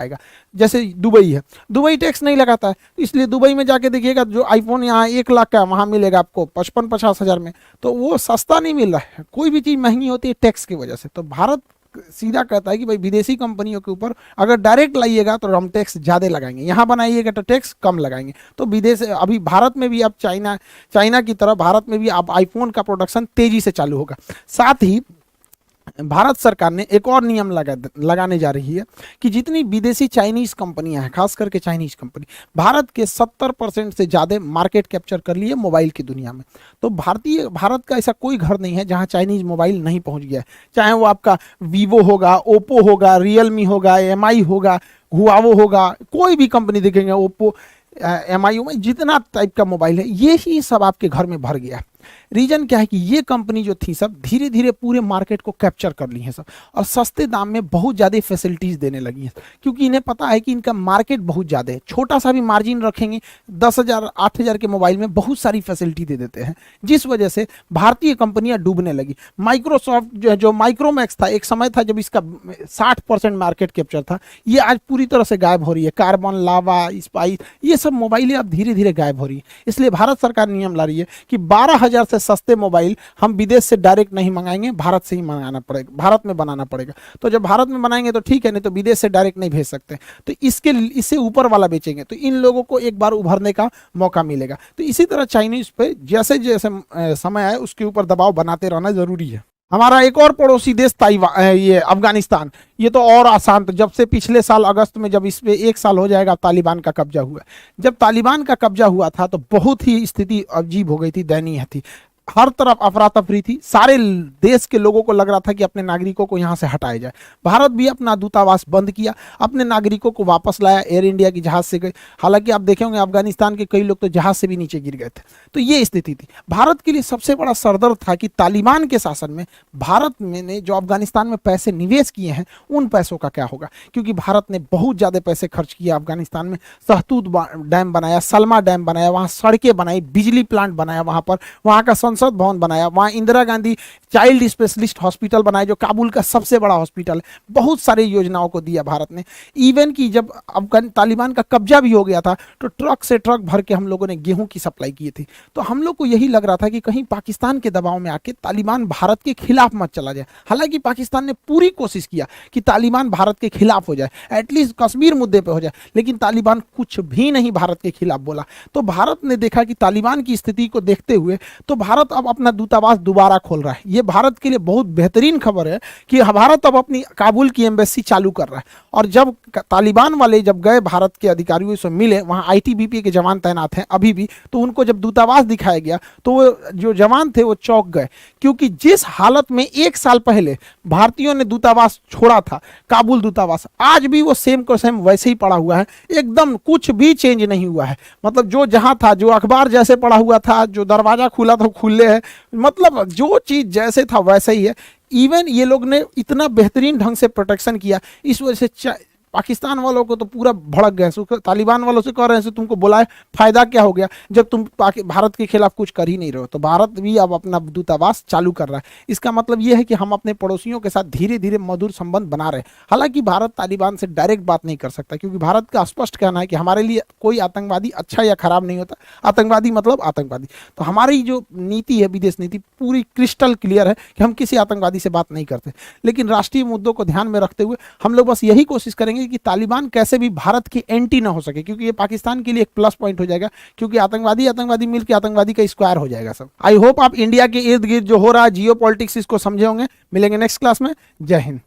आएगा। जैसे दुबई है, दुबई टैक्स नहीं लगाता है, इसलिए दुबई में जाके देखिएगा जो आईफोन यहाँ 1 लाख का वहाँ मिलेगा आपको 55-50 हज़ार में, तो वो सस्ता नहीं मिल रहा है। कोई भी चीज़ महंगी होती है टैक्स की वजह से। तो भारत सीधा कहता है कि भाई विदेशी कंपनियों के ऊपर अगर डायरेक्ट लाइएगा तो हम टैक्स ज़्यादा लगाएंगे, यहाँ बनाइएगा तो टैक्स कम लगाएंगे। तो विदेश अभी भारत में भी अब चाइना की तरह भारत में भी अब आईफोन का प्रोडक्शन तेजी से चालू होगा। साथ ही भारत सरकार ने एक और नियम लगाने जा रही है कि जितनी विदेशी चाइनीज कंपनियां हैं, खास करके चाइनीज कंपनी, भारत के 70% से ज़्यादा मार्केट कैप्चर कर लिए मोबाइल की दुनिया में। तो भारत का ऐसा कोई घर नहीं है जहां चाइनीज मोबाइल नहीं पहुंच गया है। चाहे वो आपका वीवो होगा, ओप्पो होगा, रियलमी होगा, एमआई होगा, हुआवो होगा, कोई भी कंपनी देखेंगे, ओप्पो, एमआई में जितना टाइप का मोबाइल है ये ही सब आपके घर में भर गया। रीजन क्या है कि ये कंपनी जो थी सब धीरे धीरे पूरे मार्केट को कैप्चर कर ली है सब, और सस्ते दाम में बहुत ज़्यादा फैसिलिटीज़ देने लगी हैं, क्योंकि इन्हें पता है कि इनका मार्केट बहुत ज़्यादा है। छोटा सा भी मार्जिन रखेंगे 10,000 8,000 के मोबाइल में बहुत सारी फैसिलिटी दे देते हैं, जिस वजह से भारतीय कंपनियां डूबने लगी। माइक्रोसॉफ्ट जो माइक्रोमैक्स था, एक समय था जब इसका 60% मार्केट कैप्चर था, ये आज पूरी तरह से गायब हो रही है। कार्बन, लावा, स्पाइस, ये सब मोबाइलें अब धीरे धीरे गायब हो रही है। इसलिए भारत सरकार नियम ला रही है कि 12,000 से सस्ते मोबाइल हम विदेश से डायरेक्ट नहीं मंगाएंगे, भारत से ही मंगाना पड़ेगा, भारत में बनाना पड़ेगा। तो जब भारत में बनाएंगे तो ठीक है, नहीं तो विदेश से डायरेक्ट नहीं भेज सकते। तो इससे ऊपर वाला बेचेंगे तो इन लोगों को एक बार उभरने का मौका मिलेगा। तो इसी तरह चाइनीज पे जैसे जैसे समय आए उसके ऊपर दबाव बनाते रहना जरूरी है। हमारा एक और पड़ोसी देश ये अफगानिस्तान, ये तो और आसान। तो जब से पिछले साल अगस्त में जब इस पे 1 साल हो जाएगा तालिबान का कब्जा हुआ, जब तालिबान का कब्जा हुआ था तो बहुत ही स्थिति अजीब हो गई थी, दयनीय थी। हर तरफ अफरा तफरी थी, सारे देश के लोगों को लग रहा था कि अपने नागरिकों को यहाँ से हटाया जाए। भारत भी अपना दूतावास बंद किया, अपने नागरिकों को वापस लाया, एयर इंडिया की जहाज से गए। हालांकि आप देखे होंगे अफगानिस्तान के कई लोग तो जहाज से भी नीचे गिर गए थे। तो ये स्थिति थी। भारत के लिए सबसे बड़ा सरदर्द था कि तालिबान के शासन में भारत ने जो अफगानिस्तान में पैसे निवेश किए हैं उन पैसों का क्या होगा, क्योंकि भारत ने बहुत ज़्यादा पैसे खर्च किया अफगानिस्तान में। सहतूत डैम बनाया, सलमा डैम बनाया, वहाँ सड़कें बनाई, बिजली प्लांट बनाया, वहाँ का संसद भवन बनाया, वहाँ Indira Gandhi child specialist hospital बनाया जो काबुल का सबसे बड़ा हॉस्पिटल है। बहुत सारी योजनाओं को दिया भारत ने। इवन कि जब अफगान तालिबान का कब्जा भी हो गया था तो ट्रक से ट्रक भर के हम लोगों ने गेहूं की सप्लाई की थी। तो हम लोग को यही लग रहा था कि कहीं पाकिस्तान के दबाव में आके तालिबान भारत के खिलाफ मत चला जाए। हालांकि पाकिस्तान ने पूरी कोशिश किया कि तालिबान भारत के खिलाफ हो जाए, एटलीस्ट कश्मीर मुद्दे पर हो जाए, लेकिन तालिबान कुछ भी नहीं भारत के खिलाफ बोला। तो भारत ने देखा कि तालिबान की स्थिति को देखते हुए तो भारत अब अपना दूतावास दोबारा खोल रहा है। ये भारत के लिए बहुत बेहतरीन खबर है कि भारत अब अपनी काबुल की एम्बेसी चालू कर रहा है। और जब तालिबान वाले जब गए भारत के अधिकारियों से मिले, वहाँ आईटीबीपी के जवान तैनात हैं अभी भी, तो उनको जब दूतावास दिखाया गया तो वो जो जवान थे वो चौंक गए, क्योंकि जिस हालत में 1 साल पहले भारतीयों ने दूतावास छोड़ा था, काबुल दूतावास, आज भी वो सेम को सेम वैसे ही पड़ा हुआ है, एकदम कुछ भी चेंज नहीं हुआ है। मतलब जो जहाँ था, जो अखबार जैसे पड़ा हुआ था, जो दरवाजा खुला था खुले है, मतलब जो चीज जैसे था वैसे ही है। इवन ये लोग ने इतना बेहतरीन ढंग से प्रोटेक्शन किया, इस वजह से पाकिस्तान वालों को तो पूरा भड़क गए। तालिबान वालों से कह रहे हैं तुमको बुलाए फायदा क्या हो गया जब तुम भारत के खिलाफ कुछ कर ही नहीं रहे हो। तो भारत भी अब अपना दूतावास चालू कर रहा है। इसका मतलब ये है कि हम अपने पड़ोसियों के साथ धीरे धीरे मधुर संबंध बना रहे हैं। हालांकि भारत तालिबान से डायरेक्ट बात नहीं कर सकता, क्योंकि भारत का स्पष्ट कहना है कि हमारे लिए कोई आतंकवादी अच्छा या खराब नहीं होता, आतंकवादी मतलब आतंकवादी। तो हमारी जो नीति है, विदेश नीति, पूरी क्रिस्टल क्लियर है कि हम किसी आतंकवादी से बात नहीं करते। लेकिन राष्ट्रीय मुद्दों को ध्यान में रखते हुए हम लोग बस यही कोशिश करेंगे कि तालिबान कैसे भी भारत की एंटी ना हो सके, क्योंकि ये पाकिस्तान के लिए एक प्लस पॉइंट हो जाएगा, क्योंकि आतंकवादी मिलकर आतंकवादी का स्क्वायर हो जाएगा सब। आई होप आप इंडिया के इर्द गिर्द जो हो रहा है जियो पॉलिटिक्स इसको समझे होंगे। मिलेंगे नेक्स्ट क्लास में। जय हिंद।